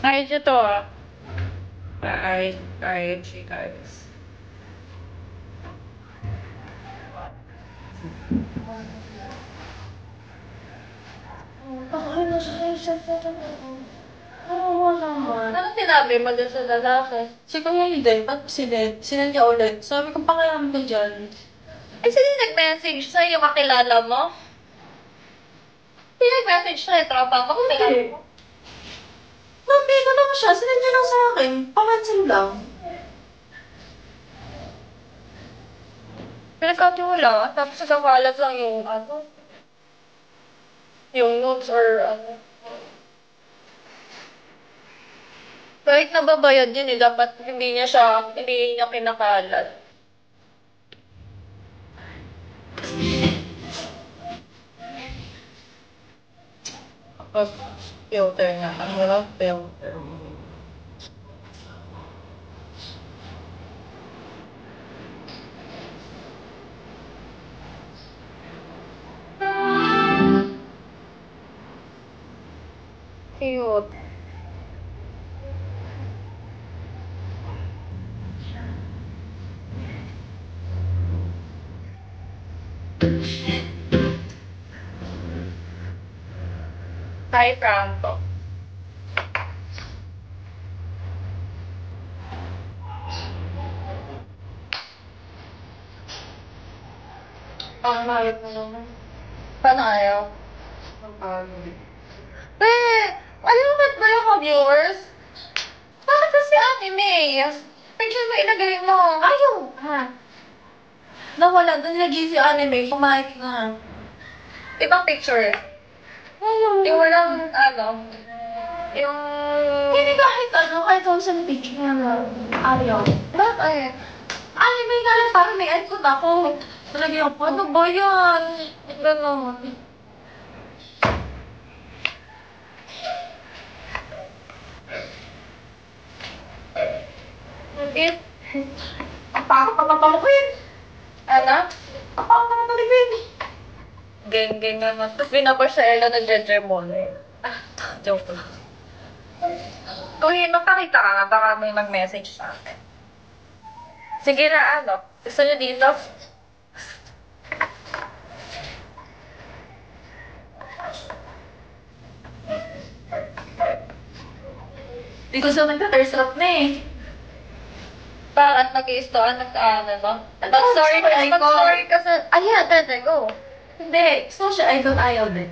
Ayos ito ah. Ayos, guys. Ano sinabi mo dun sa lalaki? Si Kuya hindi, ba't sinend niya ulit? Sabi ko, pakialam ko dyan. Eh, sino nag-message sa'yo? Kakilala mo? Sino nag-message sa'yo? Tropa ko? Kakilala mo? Sabi ko lang siya, sinend niya lang sa akin. Pamansin lang. Pinagkatiwala, tapos nagkakalat lang yung yung notes or kahit nababayad yun eh, dapat hindi niya kinakalat. Kapag filter nga, ang walang filter. Cute. Hi, Franco. Ang mahal mo naman. Paano ayaw? Alam mo ba't wala ka viewers? Bakit kasi anime? Picture mo ilagay mo. Ayaw! Ha? Nawala, doon nilagay si anime, kumain na. Ibang picture. Ayaw. Yung walang yung... Hindi kahit thousand picture na. Ayaw. Bakit? Anime nga lang, parang may icon ako. Talagay ako. Ano ba yan? Ganon. It, Ang pakot pa mapalukin. ano? Ang pakot pa mapalukin. Geng-geng naman. Tapos binabas sa Ella ng Jejemon eh. Joke lang. Kung magpakita ka nga, baka may mag-message sa akin. Sige na, gusto nyo dito? Di ko sa nagta-thirst trap na eh. Parang nag-i-stoan no? Pag-sorry ka sa... Ayan, pwede, go. Hindi, gusto ko siya icon ayaw din.